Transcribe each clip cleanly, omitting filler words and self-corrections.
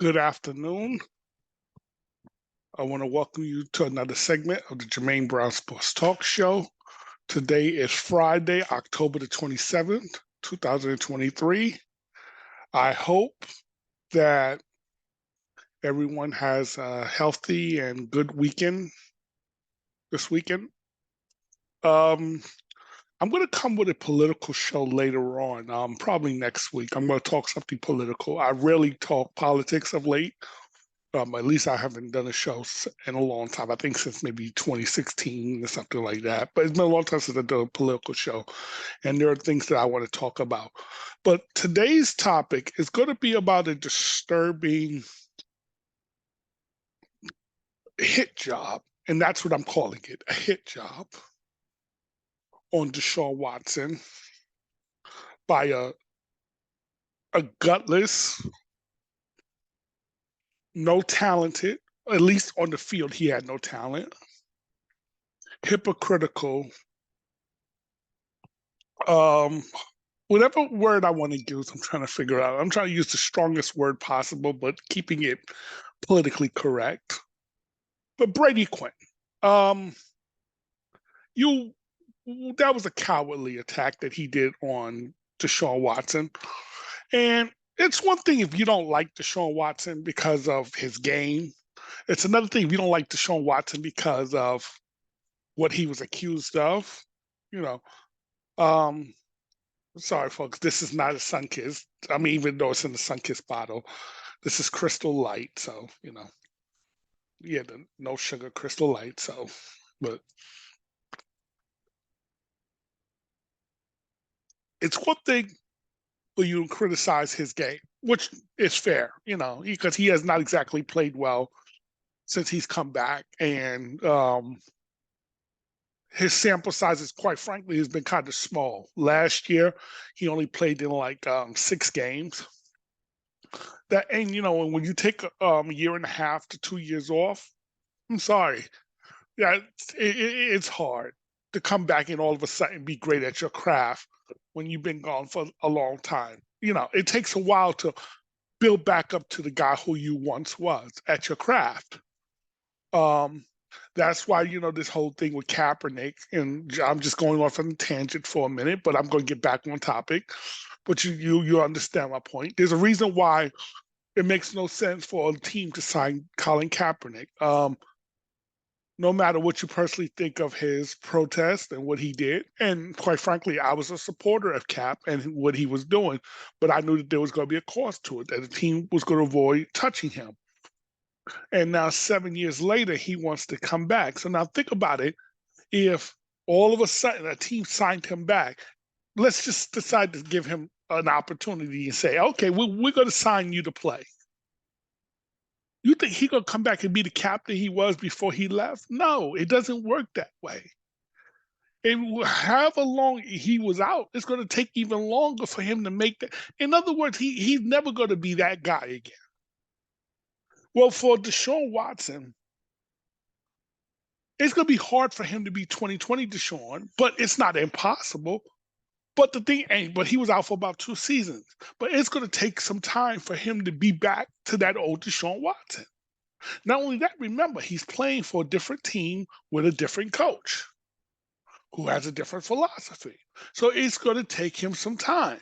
Good afternoon. I want to welcome you to another segment of the Jermaine Brown Sports Talk Show. Today is Friday, October the 27th, 2023. I hope that everyone has a healthy and good weekend this weekend. Um, I'm going to come with a political show later on, probably next week. I'm going to talk something political. I rarely talk politics of late. At least I haven't done a show in a long time. I think since maybe 2016 or something like that. But it's been a long time since I've done a political show. And there are things that I want to talk about. But today's topic is going to be about a disturbing hit job. And that's what I'm calling it, a hit job on Deshaun Watson by a gutless, no talented, at least on the field, he had no talent, hypocritical, um, whatever word I want to use, I'm trying to figure out. I'm trying to use the strongest word possible, but keeping it politically correct. But Brady Quinn, um, you that was a cowardly attack that he did on Deshaun Watson. And it's one thing if you don't like Deshaun Watson because of his game. It's another thing if you don't like Deshaun Watson because of what he was accused of. You know, um, sorry, folks, this is not a Sunkist. I mean, even though it's in the Sunkist bottle, this is Crystal Light. So, yeah, the no sugar Crystal Light. So, but it's one thing for you to criticize his game, which is fair, because he has not exactly played well since he's come back. And his sample sizes, quite frankly, has been kind of small. Last year, he only played in like 6 games. And when you take a year and a half to 2 years off, I'm sorry, yeah, it's hard to come back and all of a sudden be great at your craft when you've been gone for a long time. It takes a while to build back up to the guy who you once was at your craft. Um, that's why this whole thing with Kaepernick, and I'm just going off on a tangent for a minute, but I'm going to get back on topic. But you understand my point. There's a reason why it makes no sense for a team to sign Colin Kaepernick. No matter what you personally think of his protest and what he did, and quite frankly, I was a supporter of Cap and what he was doing, but I knew that there was going to be a cost to it, that the team was going to avoid touching him. And now 7 years later, he wants to come back. So now think about it. If all of a sudden a team signed him back, let's just decide to give him an opportunity and say, okay, we're going to sign you to play. You think he gonna come back and be the captain he was before he left? No, it doesn't work that way. And however long he was out, it's going to take even longer for him to make that. In other words, he's never going to be that guy again. Well, for Deshaun Watson, it's going to be hard for him to be 2020 Deshaun, but it's not impossible. But the thing ain't, but he was out for about 2 seasons. But it's going to take some time for him to be back to that old Deshaun Watson. Not only that, remember, he's playing for a different team with a different coach who has a different philosophy. So it's going to take him some time.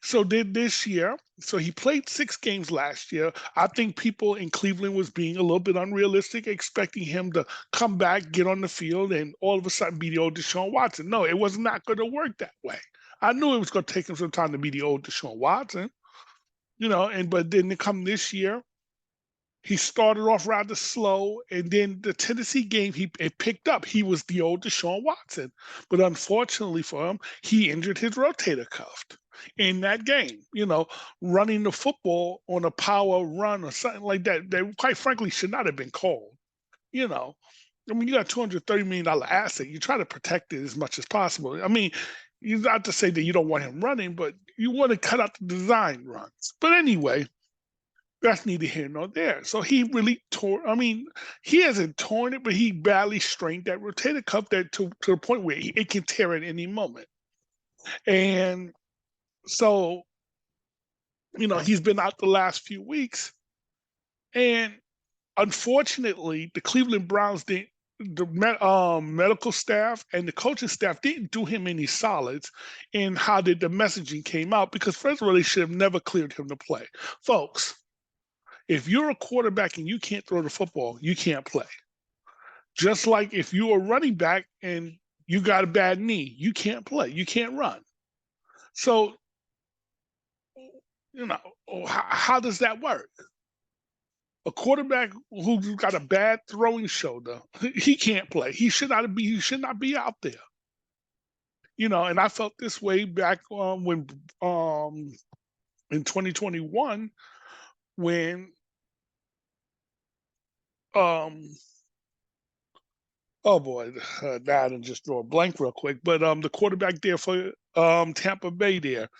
So did this year. So he played 6 games last year. I think people in Cleveland was being a little bit unrealistic, expecting him to come back, get on the field, and all of a sudden be the old Deshaun Watson. No, it was not going to work that way. I knew it was going to take him some time to be the old Deshaun Watson, but then to come this year, he started off rather slow, and then the Tennessee game, it picked up. He was the old Deshaun Watson, but unfortunately for him, he injured his rotator cuff in that game. Running the football on a power run or something like that, that quite frankly should not have been called. You know, I mean, you got $230 million asset. You try to protect it as much as possible. I mean, you not to say that you don't want him running, but you want to cut out the design runs. But anyway, that's neither here nor there. So he really tore. I mean, he hasn't torn it, but he badly strained that rotator cuff that to the point where it can tear at any moment. And so, he's been out the last few weeks. And unfortunately, the Cleveland Browns didn't. The medical staff and the coaching staff didn't do him any solids in how the messaging came out because, first of all, they should have never cleared him to play. Folks, if you're a quarterback and you can't throw the football, you can't play. Just like if you're a running back and you got a bad knee, you can't play, you can't run. So, you know, how does that work? A quarterback who's got a bad throwing shoulder, he can't play. He should not be. He should not be out there. And I felt this way back when in 2021 when um oh boy, now I didn't just draw a blank real quick. But the quarterback there for Tampa Bay there,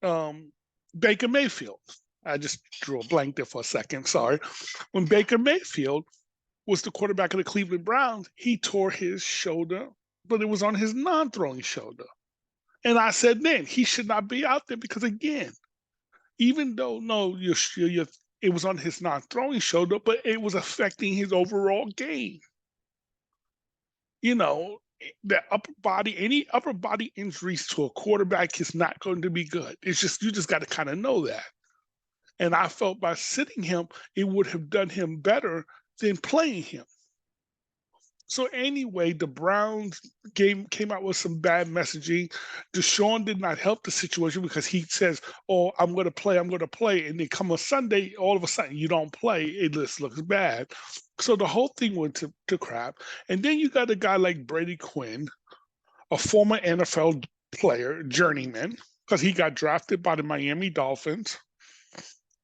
um, Baker Mayfield. I just drew a blank there for a second. Sorry. When Baker Mayfield was the quarterback of the Cleveland Browns, he tore his shoulder, but it was on his non-throwing shoulder. And I said, then he should not be out there because, again, even though no, it was on his non-throwing shoulder, but it was affecting his overall game. The any upper body injuries to a quarterback is not going to be good. It's just you just got to kind of know that. And I felt by sitting him, it would have done him better than playing him. So anyway, the Browns game came out with some bad messaging. Deshaun did not help the situation because he says, "Oh, I'm going to play. I'm going to play," and then come a Sunday, all of a sudden you don't play. It just looks bad. So the whole thing went to crap. And then you got a guy like Brady Quinn, a former NFL player, journeyman, because he got drafted by the Miami Dolphins.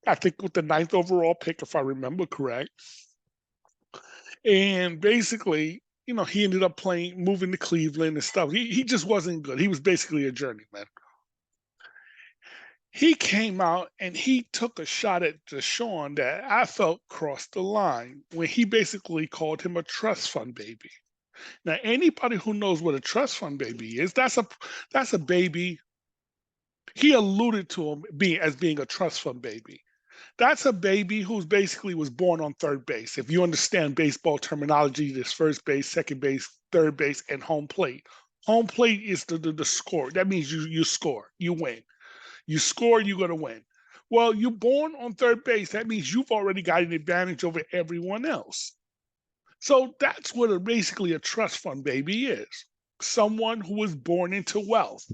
I think with the 9th overall pick, if I remember correct. And basically, he ended up moving to Cleveland and stuff. He just wasn't good. He was basically a journeyman. He came out and he took a shot at Deshaun that I felt crossed the line when he basically called him a trust fund baby. Now, anybody who knows what a trust fund baby is, that's a baby. He alluded to him being a trust fund baby. That's a baby who's basically was born on third base. If you understand baseball terminology, there's first base, second base, third base, and home plate. Home plate is the score. That means you score, you win. You score, you're going to win. Well, you're born on third base. That means you've already got an advantage over everyone else. So that's what basically a trust fund baby is. Someone who was born into wealth,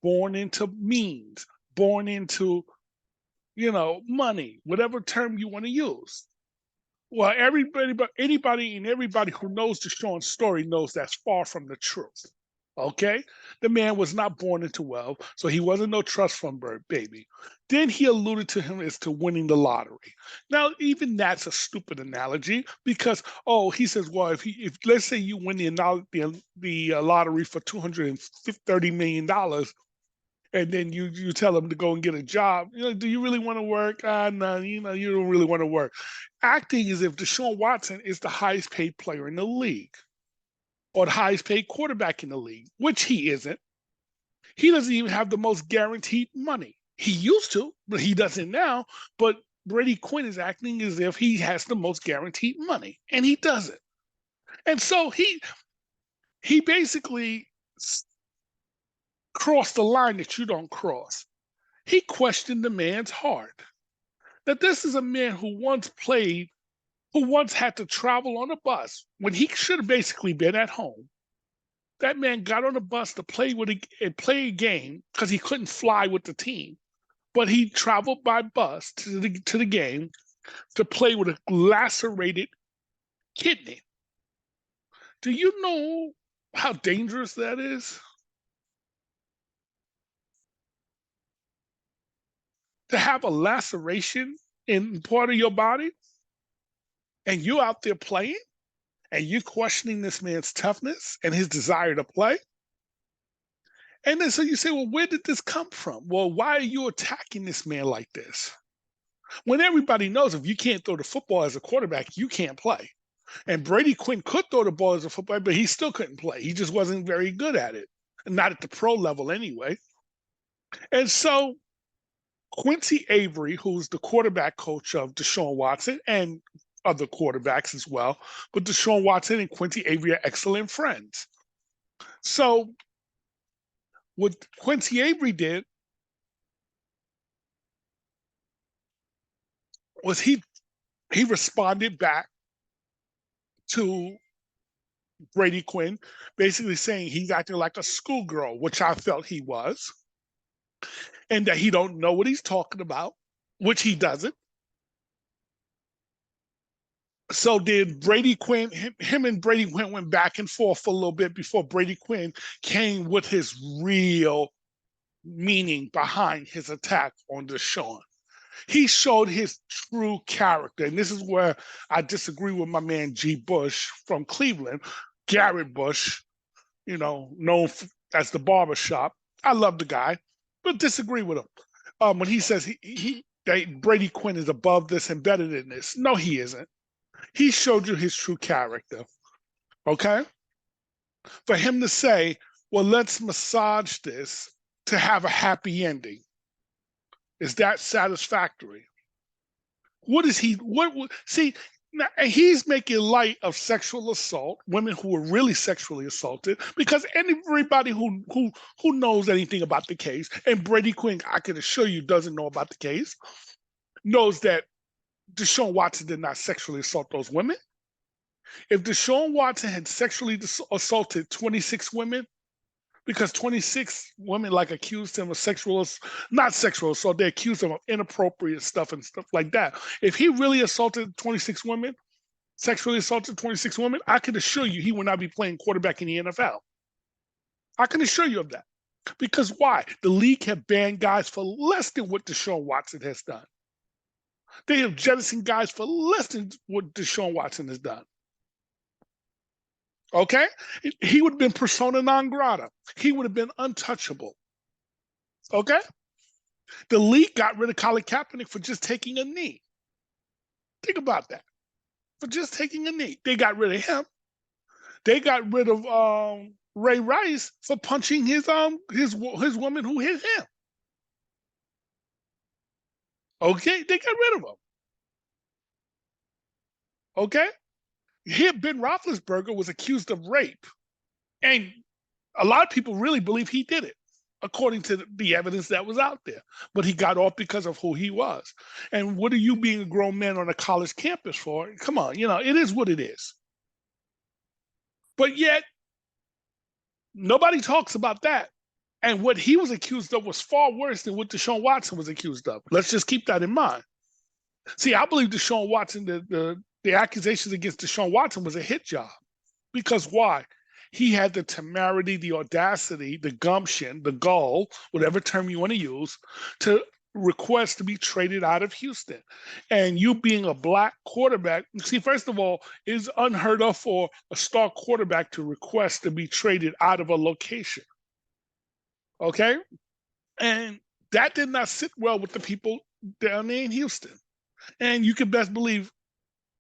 born into means, born into money, whatever term you want to use. Well, anybody and everybody who knows Deshaun's story knows that's far from the truth. Okay? The man was not born into wealth, so he wasn't no trust fund baby. Then he alluded to him as to winning the lottery. Now, even that's a stupid analogy because, he says, well, if let's say you win the lottery for $230 million, and then you tell them to go and get a job. Do you really want to work? No, you don't really want to work. Acting as if Deshaun Watson is the highest paid player in the league or the highest paid quarterback in the league, which he isn't. He doesn't even have the most guaranteed money. He used to, but he doesn't now. But Brady Quinn is acting as if he has the most guaranteed money, and he doesn't. And so he basically crossed the line that you don't cross. He questioned the man's heart. That this is a man who once had to travel on a bus when he should have basically been at home. That man got on a bus to play a game because he couldn't fly with the team, but he traveled by bus to the game to play with a lacerated kidney. Do you know how dangerous that is? To have a laceration in part of your body and you out there playing and you questioning this man's toughness and his desire to play. And then so you say, well, where did this come from? Well, why are you attacking this man like this? When everybody knows if you can't throw the football as a quarterback, you can't play. And Brady Quinn could throw the ball as a football, but he still couldn't play. He just wasn't very good at it. Not at the pro level anyway. And so Quincy Avery, who's the quarterback coach of Deshaun Watson and other quarterbacks as well, but Deshaun Watson and Quincy Avery are excellent friends. So what Quincy Avery did was he responded back to Brady Quinn, basically saying he's acting like a schoolgirl, which I felt he was, and that he don't know what he's talking about, which he doesn't. So did Brady Quinn, him and Brady Quinn went back and forth for a little bit before Brady Quinn came with his real meaning behind his attack on Deshaun. He showed his true character. And this is where I disagree with my man G. Bush from Cleveland, Garrett Bush, known as the barbershop. I love the guy, but disagree with him. When he says that Brady Quinn is above this and better than this. No, he isn't. He showed you his true character. Okay? For him to say, well, let's massage this to have a happy ending. Is that satisfactory? What is he? See? Now, he's making light of sexual assault, women who were really sexually assaulted, because everybody who knows anything about the case, and Brady Quinn, I can assure you, doesn't know about the case, knows that Deshaun Watson did not sexually assault those women. If Deshaun Watson had sexually assaulted 26 women, because 26 women accused him of not sexual assault, they accused him of inappropriate stuff and stuff like that. If he really assaulted 26 women, sexually assaulted 26 women, I can assure you he would not be playing quarterback in the NFL. I can assure you of that. Because why? The league have banned guys for less than what Deshaun Watson has done. They have jettisoned guys for less than what Deshaun Watson has done. Okay? He would have been persona non grata. He would have been untouchable. Okay? The league got rid of Colin Kaepernick for just taking a knee. Think about that. For just taking a knee. They got rid of him. They got rid of Ray Rice for punching his woman who hit him. Okay? They got rid of him. Okay? Here, Ben Roethlisberger was accused of rape. And a lot of people really believe he did it, according to the evidence that was out there. But he got off because of who he was. And what are you being a grown man on a college campus for? Come on, it is what it is. But yet, nobody talks about that. And what he was accused of was far worse than what Deshaun Watson was accused of. Let's just keep that in mind. See, I believe Deshaun Watson, the accusations against Deshaun Watson was a hit job. Because why? He had the temerity, the audacity, the gumption, the gall, whatever term you want to use, to request to be traded out of Houston. And you being a black quarterback, see, first of all, it's unheard of for a star quarterback to request to be traded out of a location. Okay? And that did not sit well with the people down there in Houston. And you can best believe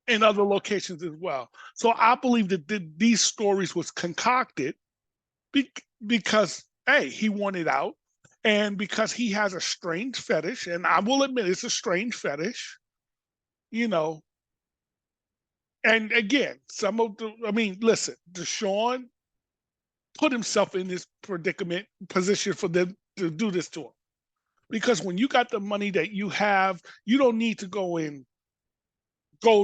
in other locations as well. So I believe that these stories was concocted because, A, he wanted out, and because he has a strange fetish, and I will admit it's a strange fetish, And again, listen, Deshaun put himself in this position for them to do this to him. Because when you got the money that you have, you don't need to go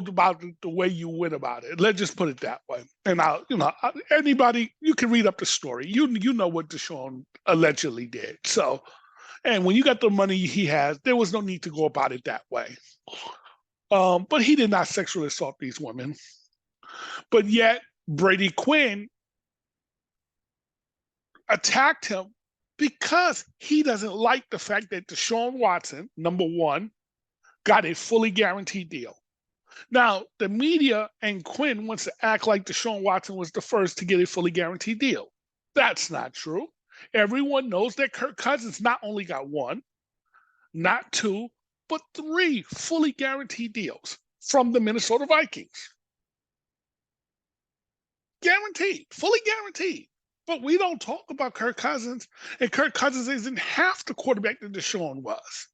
about it the way you went about it. Let's just put it that way. And anybody, you can read up the story. You know what Deshaun allegedly did. So, and when you got the money he has, there was no need to go about it that way. But he did not sexually assault these women. But yet, Brady Quinn attacked him because he doesn't like the fact that Deshaun Watson, number one, got a fully guaranteed deal. Now, the media and Quinn wants to act like Deshaun Watson was the first to get a fully guaranteed deal. That's not true. Everyone knows that Kirk Cousins not only got one, not two, but three fully guaranteed deals from the Minnesota Vikings. Guaranteed, fully guaranteed. But we don't talk about Kirk Cousins, and Kirk Cousins isn't half the quarterback that Deshaun was.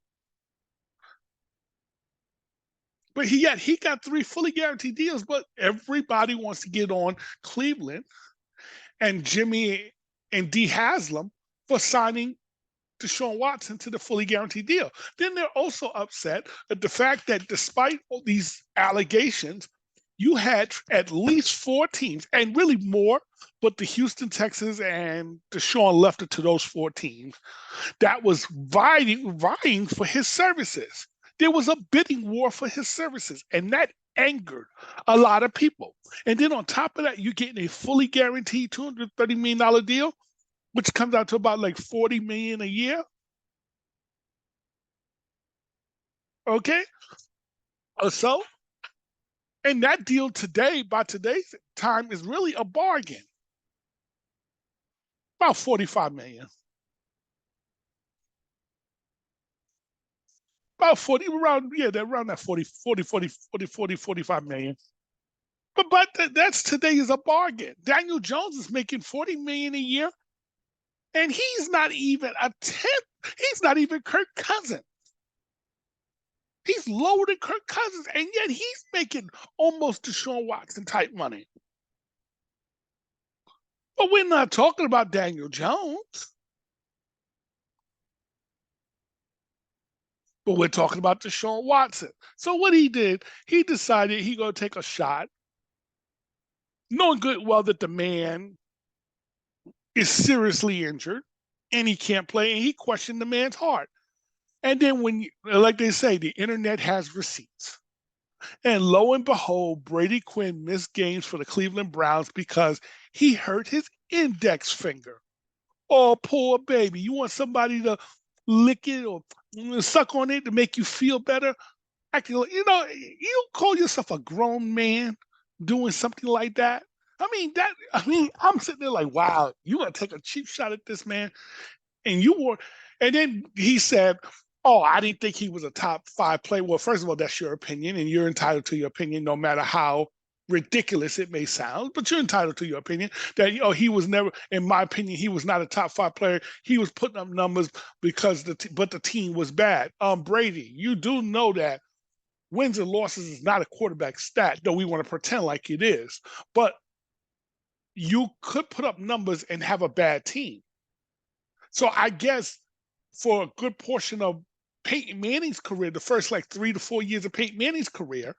But he got 3 fully guaranteed deals, but everybody wants to get on Cleveland and Jimmy and D Haslam for signing Deshaun Watson to the fully guaranteed deal. Then they're also upset at the fact that despite all these allegations, you had at least 4 teams, and really more, but the Houston Texans and Deshaun left it to those 4 teams that was vying for his services. There was a bidding war for his services, and that angered a lot of people. And then on top of that, you're getting a fully guaranteed $230 million deal, which comes out to about like $40 million a year. Okay, so and that deal today, by today's time, is really a bargain. About 45 million. About 40, around, yeah, they're around that 45 million. But that's today is a bargain. Daniel Jones is making 40 million a year, and he's not even a tenth. He's not even Kirk Cousins. He's lower than Kirk Cousins, and yet he's making almost Deshaun Watson type money. But we're not talking about Daniel Jones. But we're talking about Deshaun Watson. So what he did, he decided he gonna take a shot, knowing good well that the man is seriously injured and he can't play, and he questioned the man's heart. And then like they say, the internet has receipts. And lo and behold, Brady Quinn missed games for the Cleveland Browns because he hurt his index finger. Oh, poor baby. You want somebody to lick it or suck on it to make you feel better? Actually, you call yourself a grown man doing something like that. I'm sitting there like, wow, you want to take a cheap shot at this man? And then he said, oh, I didn't think he was a top 5 player. Well, first of all, that's your opinion, and you're entitled to your opinion, no matter how ridiculous it may sound, but you're entitled to your opinion that he was never, in my opinion, he was not a top 5 player. He was putting up numbers because the team was bad. Brady, you do know that wins and losses is not a quarterback stat, though we want to pretend like it is. But you could put up numbers and have a bad team. So I guess for a good portion of Peyton Manning's career, the first like 3 to 4 years of Peyton Manning's career,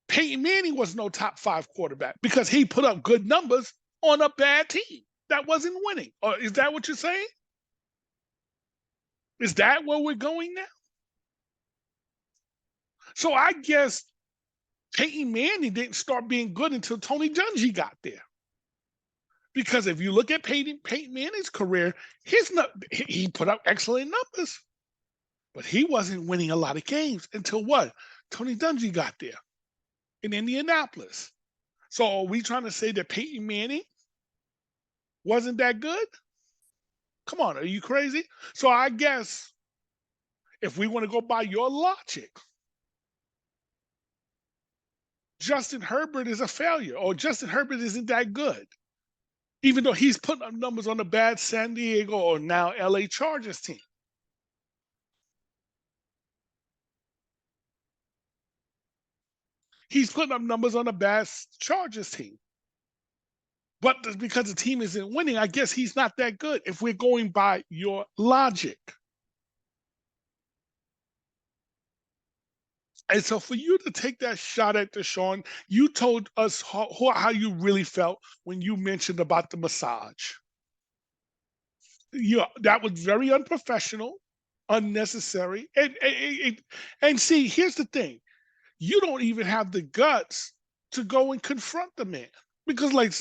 Peyton Manning was no top 5 quarterback because he put up good numbers on a bad team that wasn't winning. Or is that what you're saying? Is that where we're going now? So I guess Peyton Manning didn't start being good until Tony Dungy got there. Because if you look at Peyton Manning's career, he put up excellent numbers, but he wasn't winning a lot of games until what? Tony Dungy got there in Indianapolis. So are we trying to say that Peyton Manning wasn't that good? Come on, are you crazy? So I guess if we want to go by your logic, Justin Herbert is a failure, or Justin Herbert isn't that good, even though he's putting up numbers on the bad San Diego or now LA Chargers team. He's putting up numbers on the bad Chargers team. But because the team isn't winning, I guess he's not that good if we're going by your logic. And so for you to take that shot at Deshaun, you told us how you really felt when you mentioned about the massage. Yeah, that was very unprofessional, unnecessary. And see, here's the thing. You don't even have the guts to go and confront the man. Because like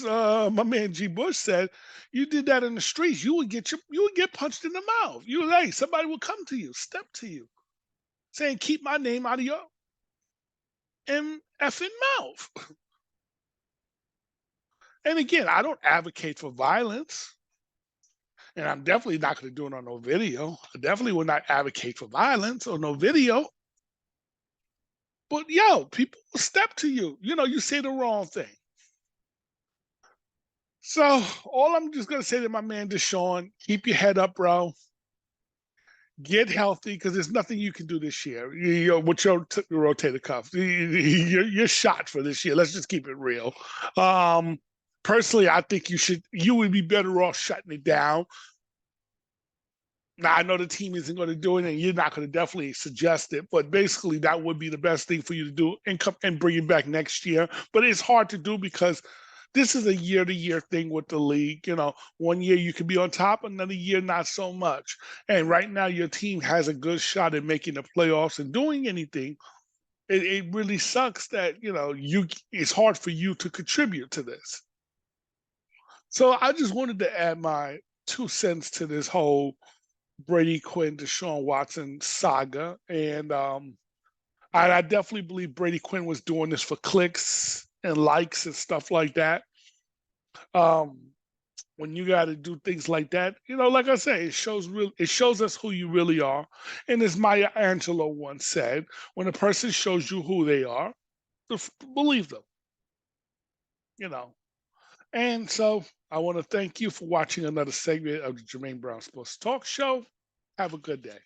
my man G. Bush said, you did that in the streets, you would get punched in the mouth. Somebody would come to you, step to you, saying, keep my name out of your effing mouth. And again, I don't advocate for violence. And I'm definitely not going to do it on no video. I definitely will not advocate for violence on no video. But people will step to you. You say the wrong thing. So all I'm just going to say to my man Deshaun, keep your head up, bro. Get healthy because there's nothing you can do this year. With your rotator cuff, you're shot for this year. Let's just keep it real. Um, Personally, I think you would be better off shutting it down. Now I know the team isn't going to do it, and you're not going to definitely suggest it. But basically, that would be the best thing for you to do, and come and bring it back next year. But it's hard to do because this is a year-to-year thing with the league. One year you can be on top, another year not so much. And right now, your team has a good shot at making the playoffs and doing anything. It really sucks that it's hard for you to contribute to this. So I just wanted to add my 2 cents to this whole Brady Quinn, Deshaun Watson saga. And I definitely believe Brady Quinn was doing this for clicks and likes and stuff like that. Um, when you got to do things like that, like I say, it shows us who you really are. And as Maya Angelou once said, when a person shows you who they are, believe them. You know. And so I want to thank you for watching another segment of the Jermaine Brown Sports Talk Show. Have a good day.